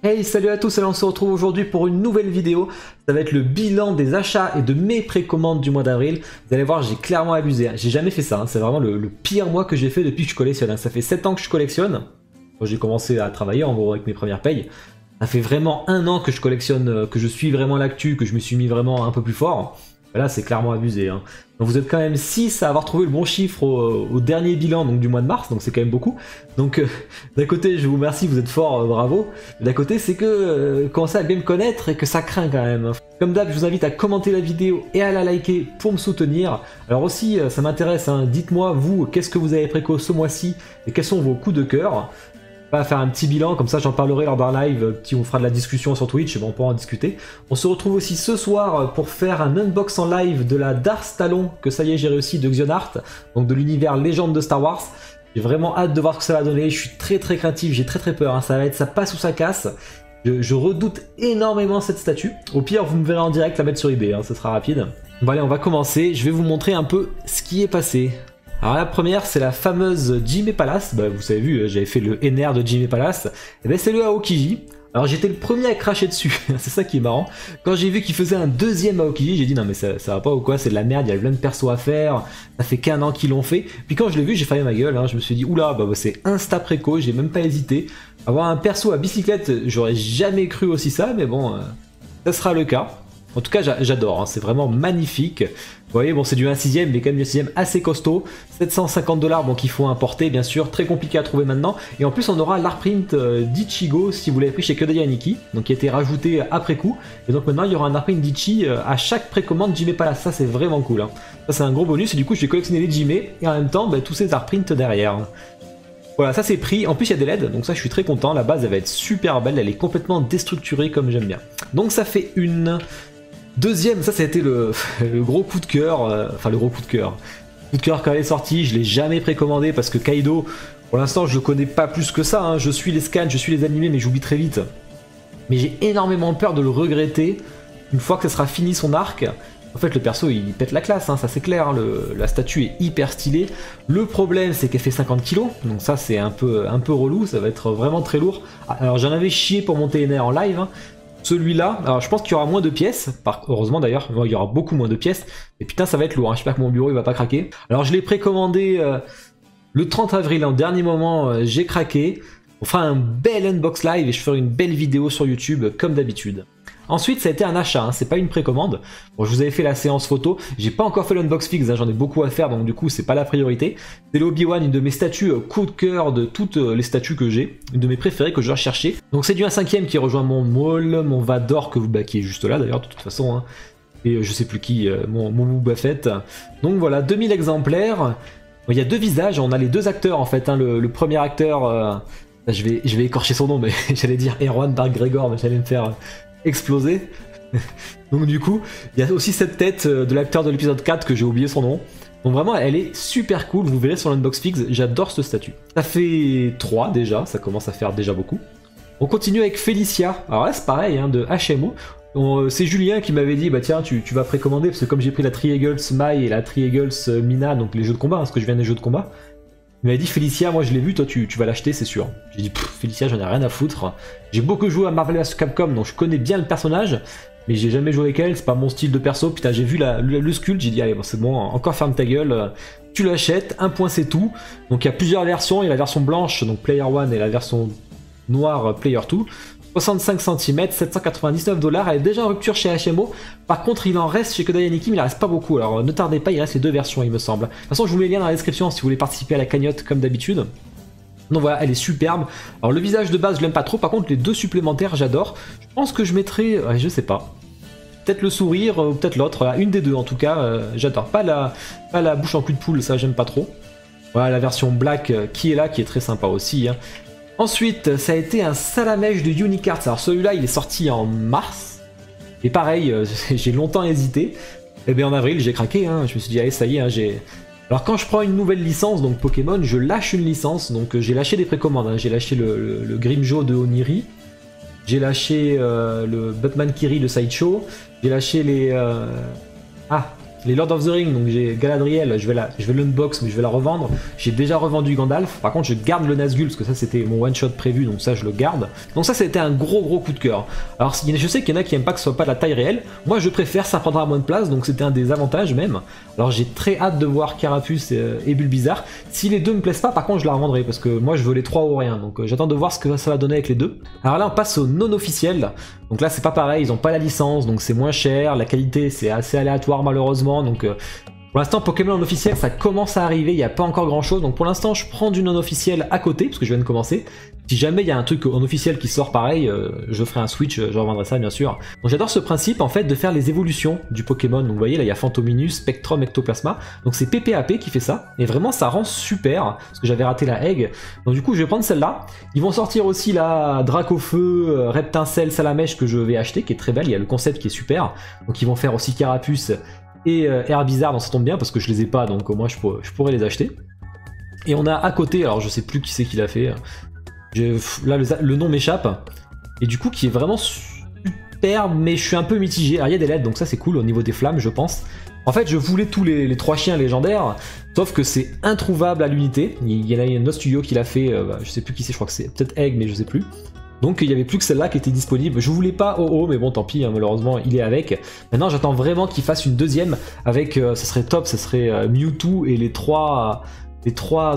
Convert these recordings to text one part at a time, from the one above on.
Hey, salut à tous, alors on se retrouve aujourd'hui pour une nouvelle vidéo. Ça va être le bilan des achats et de mes précommandes du mois d'avril. Vous allez voir, j'ai clairement abusé, hein. J'ai jamais fait ça, hein. C'est vraiment le pire mois que j'ai fait depuis que je collectionne, hein. Ça fait 7 ans que je collectionne. Quand j'ai commencé à travailler en gros avec mes premières payes. Ça fait vraiment 1 an que je collectionne, que je suis vraiment l'actu, que je me suis mis vraiment un peu plus fort. Là, c'est clairement abusé, hein. Donc vous êtes quand même 6 à avoir trouvé le bon chiffre au dernier bilan donc, du mois de mars, donc c'est quand même beaucoup. Donc d'un côté, je vous remercie, vous êtes fort, bravo. D'un côté, c'est que commencez à bien me connaître et que ça craint quand même. Comme d'hab, je vous invite à commenter la vidéo et à la liker pour me soutenir. Alors aussi, ça m'intéresse, hein, dites-moi, vous, qu'est-ce que vous avez préco ce mois-ci et quels sont vos coups de cœur. On va faire un petit bilan, comme ça j'en parlerai lors d'un live, on fera de la discussion sur Twitch, on pourra en discuter. On se retrouve aussi ce soir pour faire un unbox en live de la Darth Talon, que ça y est j'ai réussi, de Xionart, donc de l'univers légende de Star Wars. J'ai vraiment hâte de voir ce que ça va donner, je suis très craintif, j'ai très peur, hein. Ça va être ça passe ou ça casse. Je redoute énormément cette statue. Au pire vous me verrez en direct la mettre sur eBay, hein, ce sera rapide. Bon allez, on va commencer, je vais vous montrer un peu ce qui est passé. Alors la première c'est la fameuse Jimé Palace, bah, vous avez vu j'avais fait le NR de Jimé Palace, et ben c'est le Aokiji. Alors j'étais le premier à cracher dessus, c'est ça qui est marrant. Quand j'ai vu qu'il faisait un deuxième Aokiji, j'ai dit non mais ça va pas ou quoi, c'est de la merde, il y a plein de persos à faire, ça fait qu'1 an qu'ils l'ont fait. Puis quand je l'ai vu j'ai failli ma gueule, hein. Je me suis dit oula bah, c'est insta préco, j'ai même pas hésité. Avoir un perso à bicyclette, j'aurais jamais cru aussi ça, mais bon, ça sera le cas. En tout cas j'adore, hein. C'est vraiment magnifique. Vous voyez, bon c'est du 1/6, mais quand même du 1/6 assez costaud. 750 $, bon qu'il faut importer bien sûr, très compliqué à trouver maintenant. Et en plus on aura l'artprint d'Ichigo si vous l'avez pris chez Kodai Aniki, donc qui a été rajouté après coup. Et donc maintenant il y aura un artprint d'Ichi à chaque précommande Jimé Palace, ça c'est vraiment cool, hein. Ça c'est un gros bonus et du coup je vais collectionner les Jimé et en même temps bah, tous ces artprints derrière. Voilà, ça c'est pris. En plus il y a des LED, donc ça je suis très content. La base elle va être super belle, elle est complètement déstructurée comme j'aime bien. Donc ça fait une... Deuxième, ça a été le gros coup de cœur, enfin le gros coup de cœur. Coup de cœur quand elle est sortie, je l'ai jamais précommandé parce que Kaido, pour l'instant je le connais pas plus que ça, hein. Je suis les scans, je suis les animés mais j'oublie très vite. Mais j'ai énormément peur de le regretter une fois que ça sera fini son arc. En fait le perso il pète la classe, hein, ça c'est clair, hein. La statue est hyper stylée. Le problème c'est qu'elle fait 50 kg, donc ça c'est un peu relou, ça va être vraiment très lourd. Alors j'en avais chié pour monter NR en live, hein. Celui-là, alors je pense qu'il y aura moins de pièces, heureusement d'ailleurs, il y aura beaucoup moins de pièces, et putain ça va être lourd, hein. J'espère que mon bureau il va pas craquer. Alors je l'ai précommandé le 30 avril, en dernier moment j'ai craqué. On fera un bel unbox live et je ferai une belle vidéo sur YouTube comme d'habitude. Ensuite ça a été un achat, hein, c'est pas une précommande. Bon je vous avais fait la séance photo, j'ai pas encore fait l'unbox fixe, hein, j'en ai beaucoup à faire donc du coup c'est pas la priorité. C'est le Obi-Wan, une de mes statues coup de cœur de toutes les statues que j'ai, une de mes préférées que je dois chercher. Donc c'est du 1/5 qui rejoint mon Maul, mon Vador qui est juste là d'ailleurs de toute façon, hein. Et je sais plus qui, mon Boba Fett. Donc voilà, 2000 exemplaires. Il y a deux visages, on a les deux acteurs en fait, hein. Le premier acteur, je vais écorcher son nom mais j'allais dire Erwan Dark Gregor mais j'allais me faire... exploser. Donc du coup, il y a aussi cette tête de l'acteur de l'épisode 4 que j'ai oublié son nom. Donc vraiment, elle est super cool, vous verrez sur l'unbox fix, j'adore cette statue. Ça fait 3 déjà, ça commence à faire déjà beaucoup. On continue avec Felicia. Alors là c'est pareil, hein, de HMO. C'est Julien qui m'avait dit, bah tiens, tu vas précommander, parce que comme j'ai pris la Tri-Eagles Mai et la Tri-Eagles Mina, donc les jeux de combat, hein, parce que je viens des jeux de combat, il m'avait dit Felicia, moi je l'ai vu, toi tu vas l'acheter c'est sûr. J'ai dit Felicia j'en ai rien à foutre. J'ai beaucoup joué à Marvel vs Capcom donc je connais bien le personnage, mais j'ai jamais joué avec elle, c'est pas mon style de perso. Putain j'ai vu le sculpt, j'ai dit allez bon, c'est bon, encore ferme ta gueule, tu l'achètes, un point c'est tout. Donc il y a plusieurs versions, il y a la version blanche donc Player 1 et la version noire Player 2. 65 cm, 799 $, elle est déjà en rupture chez HMO. Par contre, il en reste chez Kodai Aniki, mais il en reste pas beaucoup. Alors ne tardez pas, il reste les deux versions, il me semble. De toute façon, je vous mets les liens dans la description si vous voulez participer à la cagnotte comme d'habitude. Donc voilà, elle est superbe. Alors le visage de base, je l'aime pas trop. Par contre, les deux supplémentaires, j'adore. Je pense que je mettrai, je sais pas. Peut-être le sourire ou peut-être l'autre. Une des deux en tout cas, j'adore. Pas la bouche en cul de poule, ça j'aime pas trop. Voilà la version black qui est là, qui est très sympa aussi, hein. Ensuite, ça a été un Salamèche de Unicards. Alors celui-là, il est sorti en mars. Et pareil, j'ai longtemps hésité. Et bien en avril, j'ai craqué, hein. Je me suis dit, allez, ça y est, hein, Alors quand je prends une nouvelle licence, donc Pokémon, je lâche une licence. Donc j'ai lâché des précommandes, hein. J'ai lâché le Grimjo de Oniri. J'ai lâché le Batman Kiri de Sideshow. J'ai lâché les... les Lord of the Rings, donc j'ai Galadriel, je vais l'unbox, mais je vais la revendre. J'ai déjà revendu Gandalf. Par contre, je garde le Nazgûl parce que ça c'était mon one shot prévu, donc ça je le garde. Donc ça c'était un gros coup de cœur. Alors je sais qu'il y en a qui aiment pas que ce soit pas de la taille réelle. Moi je préfère, ça prendra moins de place, donc c'était un des avantages même. Alors j'ai très hâte de voir Carapuce et Bulbizarre. Si les deux me plaisent pas, par contre je la revendrai parce que moi je veux les 3 ou rien. Donc j'attends de voir ce que ça va donner avec les deux. Alors là on passe au non officiel. Donc là c'est pas pareil, ils ont pas la licence, donc c'est moins cher. La qualité c'est assez aléatoire malheureusement. Donc pour l'instant Pokémon non officiel ça commence à arriver, il n'y a pas encore grand chose. Donc pour l'instant je prends du non officiel à côté parce que je viens de commencer. Si jamais il y a un truc en officiel qui sort pareil, je ferai un switch, je revendrai ça bien sûr. Donc j'adore ce principe en fait de faire les évolutions du Pokémon. Donc vous voyez là il y a Phantominus, Spectrum, Ectoplasma. Donc c'est PPAP qui fait ça. Et vraiment ça rend super, parce que j'avais raté la Egg. Donc du coup je vais prendre celle-là. Ils vont sortir aussi la Dracofeu, Reptincelle, Salamèche que je vais acheter, qui est très belle. Il y a le concept qui est super. Donc ils vont faire aussi Carapuce et Herbizarre, donc ça tombe bien parce que je les ai pas, donc au moins je pourrais les acheter. Et on a à côté, alors je sais plus qui c'est qui l'a fait. Là le nom m'échappe. Et du coup qui est vraiment super, mais je suis un peu mitigé. Alors il y a des LED, donc ça c'est cool au niveau des flammes je pense. En fait je voulais tous les 3 chiens légendaires, sauf que c'est introuvable à l'unité. Il y en a un autre studio qui l'a fait, je sais plus qui c'est, je crois que c'est peut-être Egg mais je sais plus. Donc il n'y avait plus que celle-là qui était disponible. Je voulais pas Oh, mais bon tant pis, hein, malheureusement il est avec. Maintenant j'attends vraiment qu'il fasse une deuxième avec, ça serait top, ça serait Mewtwo et les trois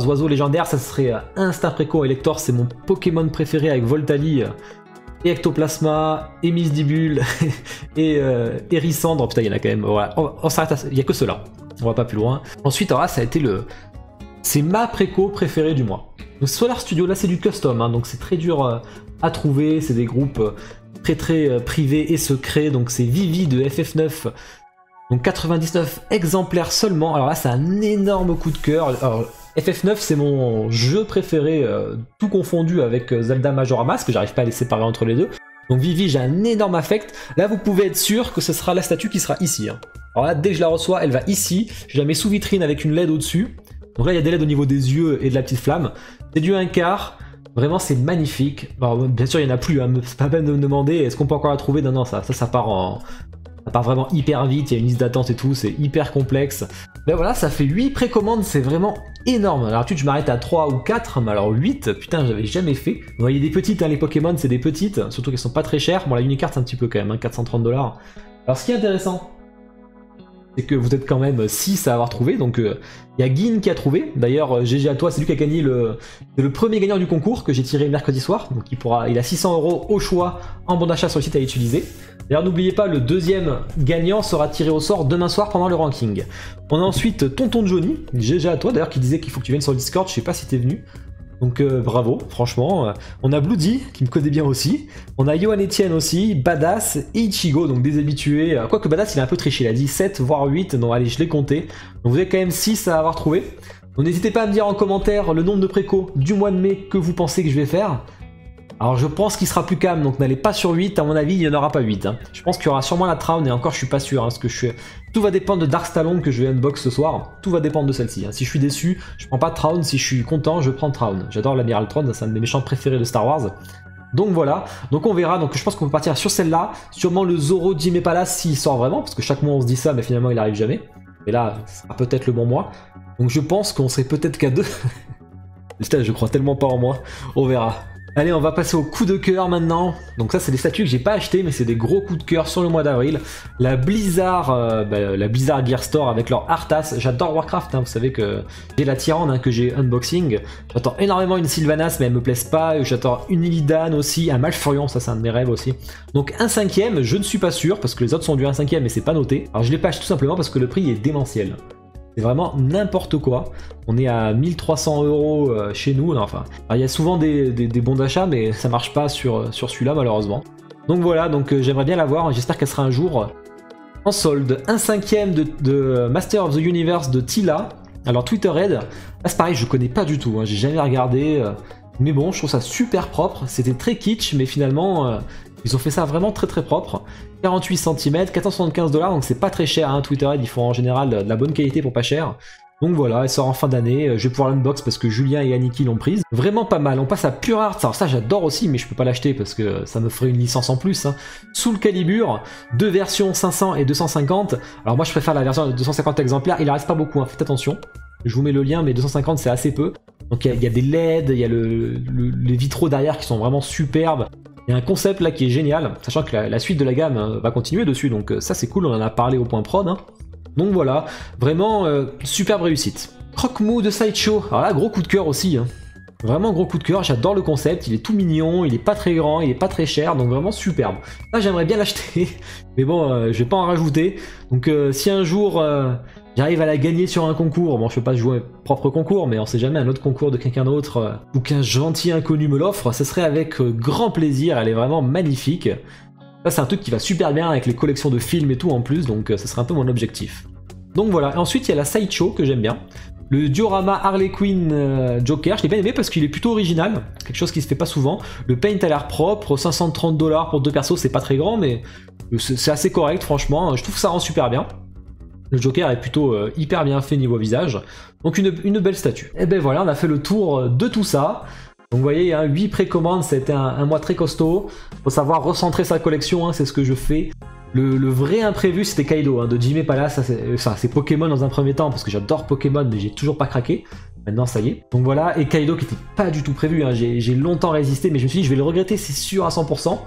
oiseaux légendaires, ça serait Instinct Préco Elector, c'est mon Pokémon préféré avec Voltali et Ectoplasma et Misdibule et Hérissandre. Putain il y en a quand même, voilà. On s'arrête à ça, il n'y a que ceux-là, on va pas plus loin. Ensuite alors là ça a été c'est ma préco préférée du mois. Donc Solar Studio là c'est du custom, hein, donc c'est très dur à trouver, c'est des groupes très privés et secrets. Donc c'est Vivi de FF9, donc 99 exemplaires seulement. Alors là c'est un énorme coup de cœur. Alors, FF9 c'est mon jeu préféré, tout confondu avec Zelda Majora Mask, que j'arrive pas à les séparer entre les deux. Donc Vivi j'ai un énorme affect. Là vous pouvez être sûr que ce sera la statue qui sera ici, hein. Alors là dès que je la reçois elle va ici, je la mets sous vitrine avec une LED au dessus. Donc là il y a des LED au niveau des yeux et de la petite flamme. C'est du 1/4. Vraiment c'est magnifique. Alors, bien sûr il n'y en a plus, hein. C'est pas la peine de me demander est-ce qu'on peut encore la trouver. Non ça part vraiment hyper vite, il y a une liste d'attente et tout, c'est hyper complexe. Mais voilà, ça fait 8 précommandes, c'est vraiment énorme. Alors d'habitude je m'arrête à 3 ou 4, mais alors 8, putain j'avais jamais fait. Vous voyez des petites, hein, les Pokémon c'est des petites, surtout qu'elles sont pas très chères. Bon la Unicard c'est un petit peu quand même, hein, 430 $. Alors ce qui est intéressant, c'est que vous êtes quand même 6 à avoir trouvé, donc il y a Guin qui a trouvé, d'ailleurs GG à toi, c'est lui qui a gagné c'est le premier gagnant du concours que j'ai tiré mercredi soir, donc il a 600 € au choix en bon d'achat sur le site à utiliser. D'ailleurs n'oubliez pas, le deuxième gagnant sera tiré au sort demain soir pendant le ranking. On a ensuite Tonton Johnny, GG à toi d'ailleurs, qui disait qu'il faut que tu viennes sur le Discord, je sais pas si t'es venu. Donc bravo, franchement. On a Bloody, qui me connaît bien aussi. On a Johan Etienne aussi, Badass et Ichigo, donc des habitués. Quoique Badass, il a un peu triché, il a dit 7 voire 8, donc allez, je l'ai compté. Donc vous avez quand même 6 à avoir trouvé. Donc n'hésitez pas à me dire en commentaire le nombre de précos du mois de mai que vous pensez que je vais faire. Alors je pense qu'il sera plus calme, donc n'allez pas sur 8, à mon avis il n'y en aura pas 8. Hein. Je pense qu'il y aura sûrement la Traun, et encore je suis pas sûr, hein, parce que tout va dépendre de Darkstalon que je vais unbox ce soir, tout va dépendre de celle-ci. Hein. Si je suis déçu, je prends pas Traun, si je suis content, je prends Traun. J'adore l'Amiral Tron, c'est un de mes méchants préférés de Star Wars. Donc voilà, donc on verra, donc je pense qu'on peut partir sur celle-là, sûrement le Zoro Jimé Palace s'il sort vraiment, parce que chaque mois on se dit ça, mais finalement il arrive jamais. Et là, ce sera peut-être le bon mois. Donc je pense qu'on serait peut-être qu'à 2. Putain, je crois tellement pas en moi, on verra. Allez, on va passer au coup de cœur maintenant. Donc ça, c'est des statues que j'ai pas acheté, mais c'est des gros coups de cœur sur le mois d'avril. La Blizzard Gear Store avec leur Arthas. J'adore Warcraft, hein, vous savez que j'ai la Tyrande hein, que j'ai unboxing. J'attends énormément une Sylvanas, mais elle me plaise pas. J'attends une Illidan aussi, un Malfurion, ça c'est un de mes rêves aussi. Donc un 5ème, je ne suis pas sûr, parce que les autres sont du 1 5ème, mais c'est pas noté. Alors je l'ai pas acheté tout simplement parce que le prix est démentiel. C'est vraiment n'importe quoi. On est à 1300 € chez nous. Enfin, il y a souvent des bons d'achat, mais ça marche pas sur celui-là malheureusement. Donc voilà, donc j'aimerais bien l'avoir. J'espère qu'elle sera un jour en solde. Un 5ème de Master of the Universe de Tila. Alors Twitterhead, là c'est pareil, je connais pas du tout. Hein, j'ai jamais regardé. Mais bon, je trouve ça super propre. C'était très kitsch, mais finalement, ils ont fait ça vraiment très propre. 48 cm, 475 $, donc c'est pas très cher. Hein, Twitterhead, ils font en général de la bonne qualité pour pas cher. Donc voilà, elle sort en fin d'année, je vais pouvoir l'unbox parce que Julien et Aniki l'ont prise. Vraiment pas mal, on passe à Pure Art, alors ça j'adore aussi mais je peux pas l'acheter parce que ça me ferait une licence en plus. Hein. Soul Calibur, deux versions 500 et 250. Alors moi je préfère la version de 250 exemplaires, il en reste pas beaucoup, hein, faites attention. Je vous mets le lien mais 250 c'est assez peu. Donc il y a des LED, il y a les vitraux derrière qui sont vraiment superbes. Il y a un concept là qui est génial, sachant que la suite de la gamme va continuer dessus, donc ça c'est cool, on en a parlé au point prod. Hein. Donc voilà, vraiment superbe réussite. Croque-mou de Sideshow, alors là gros coup de cœur aussi. Hein. Vraiment gros coup de cœur, j'adore le concept, il est tout mignon, il est pas très grand, il est pas très cher, donc vraiment superbe. Là j'aimerais bien l'acheter, mais bon je vais pas en rajouter. Donc si un jour j'arrive à la gagner sur un concours, bon je peux pas jouer un propre concours, mais on sait jamais un autre concours de quelqu'un d'autre, ou qu'un gentil inconnu me l'offre, ce serait avec grand plaisir, elle est vraiment magnifique. Ça c'est un truc qui va super bien avec les collections de films et tout en plus, donc ce serait un peu mon objectif. Donc voilà, et ensuite il y a la Sideshow que j'aime bien. Le diorama Harley Quinn Joker, je l'ai bien aimé parce qu'il est plutôt original, quelque chose qui se fait pas souvent. Le paint a l'air propre, 530 $ pour deux persos, c'est pas très grand, mais c'est assez correct franchement, je trouve que ça rend super bien. Le Joker est plutôt hyper bien fait niveau visage, donc une belle statue. Et ben voilà, on a fait le tour de tout ça. Donc vous voyez, hein, 8 précommandes, c'était un mois très costaud. Faut savoir recentrer sa collection, hein, c'est ce que je fais. Le vrai imprévu c'était Kaido, hein, de Jimé Palace, c'est Pokémon dans un premier temps, parce que j'adore Pokémon, mais j'ai toujours pas craqué. Maintenant ça y est. Donc voilà, et Kaido qui était pas du tout prévu, hein, j'ai longtemps résisté, mais je me suis dit je vais le regretter, c'est sûr à 100%.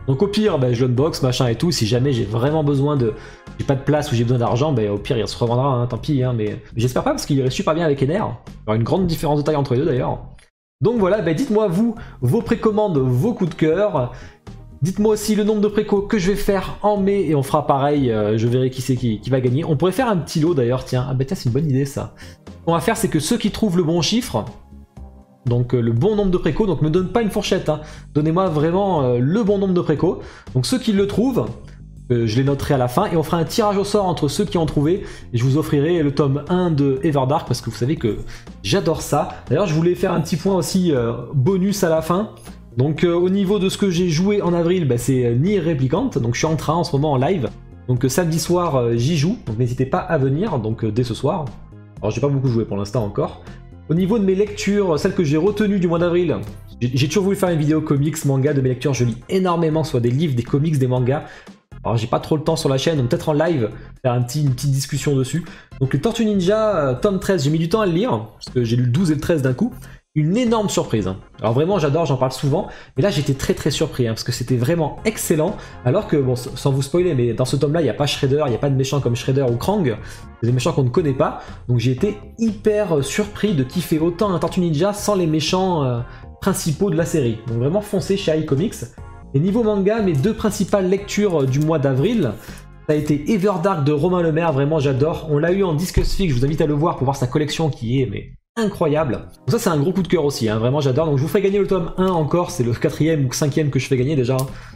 Donc au pire, ben, je l'unbox, machin et tout, si jamais j'ai vraiment besoin de... J'ai pas de place ou j'ai besoin d'argent, ben, au pire il se revendra, hein, tant pis, hein, mais j'espère pas parce qu'il irait super bien avec Ener. Il y aura une grande différence de taille entre les deux d'ailleurs. Donc voilà, ben, dites-moi vous, vos précommandes, vos coups de cœur. Dites-moi aussi le nombre de précos que je vais faire en mai et on fera pareil, je verrai qui c'est qui va gagner. On pourrait faire un petit lot d'ailleurs, tiens, ah bah tiens c'est une bonne idée ça. Ce qu'on va faire c'est que ceux qui trouvent le bon chiffre, donc le bon nombre de précos, donc me donne pas une fourchette, hein. Donnez-moi vraiment le bon nombre de précos. Donc ceux qui le trouvent, je les noterai à la fin et on fera un tirage au sort entre ceux qui ont trouvé et je vous offrirai le tome 1 de Everdark parce que vous savez que j'adore ça. D'ailleurs je voulais faire un petit point aussi bonus à la fin. Donc au niveau de ce que j'ai joué en avril, bah, c'est Nier Replicant, donc je suis en train en ce moment en live. Donc samedi soir j'y joue, donc n'hésitez pas à venir, donc dès ce soir. Alors j'ai pas beaucoup joué pour l'instant encore. Au niveau de mes lectures, celles que j'ai retenues du mois d'avril, j'ai toujours voulu faire une vidéo comics, manga de mes lectures, je lis énormément, soit des livres, des comics, des mangas. Alors j'ai pas trop le temps sur la chaîne, donc peut-être en live, faire une petite discussion dessus. Donc les Tortues Ninja, tome 13, j'ai mis du temps à le lire, parce que j'ai lu le 12 et le 13 d'un coup. Une énorme surprise. Hein. Alors vraiment j'adore, j'en parle souvent, mais là j'étais très surpris, hein, parce que c'était vraiment excellent, alors que, bon, sans vous spoiler, mais dans ce tome-là, il n'y a pas Shredder, il n'y a pas de méchants comme Shredder ou Krang, c'est des méchants qu'on ne connaît pas, donc j'ai été hyper surpris de kiffer autant un Tortue Ninja sans les méchants principaux de la série. Donc vraiment foncez chez iComics. Et niveau manga, mes deux principales lectures du mois d'avril, ça a été Everdark de Romain Lemaire, vraiment j'adore. On l'a eu en Discus Fix, je vous invite à le voir pour voir sa collection qui est mais incroyable. Donc ça c'est un gros coup de cœur aussi, hein, vraiment j'adore. Donc je vous ferai gagner le tome 1 encore, c'est le 4e ou 5e que je fais gagner déjà.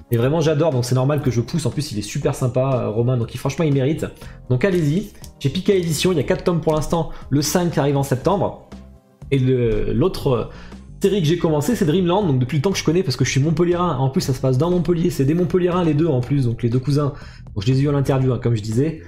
Et vraiment j'adore, donc c'est normal que je pousse, en plus il est super sympa Romain, donc franchement il mérite. Donc allez-y, j'ai Pika Édition, il y a 4 tomes pour l'instant, le 5 arrive en septembre. Et l'autre série que j'ai commencé c'est Dreamland, donc depuis le temps que je connais parce que je suis montpelliérain, en plus ça se passe dans Montpellier, c'est des montpelliérains les deux en plus, donc les deux cousins. Donc je les ai eu en interview, hein, comme je disais.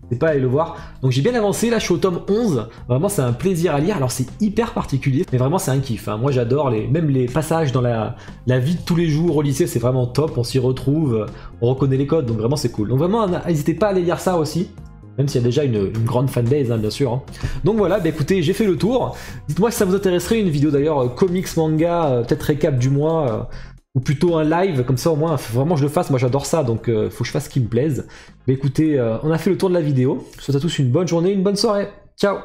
C'est pas à aller le voir. Donc j'ai bien avancé, là je suis au tome 11, vraiment c'est un plaisir à lire, alors c'est hyper particulier, mais vraiment c'est un kiff, hein. Moi j'adore même les passages dans la vie de tous les jours au lycée, c'est vraiment top, on s'y retrouve, on reconnaît les codes, donc vraiment c'est cool. Donc vraiment n'hésitez pas à aller lire ça aussi, même s'il y a déjà une grande fanbase, hein, bien sûr. Hein. Donc voilà, bah écoutez, j'ai fait le tour. Dites-moi si ça vous intéresserait, une vidéo d'ailleurs comics, manga, peut-être récap du mois, ou plutôt un live, comme ça au moins, vraiment je le fasse, moi j'adore ça, donc faut que je fasse ce qui me plaise. Mais écoutez, on a fait le tour de la vidéo. Je vous souhaite à tous une bonne journée, une bonne soirée. Ciao!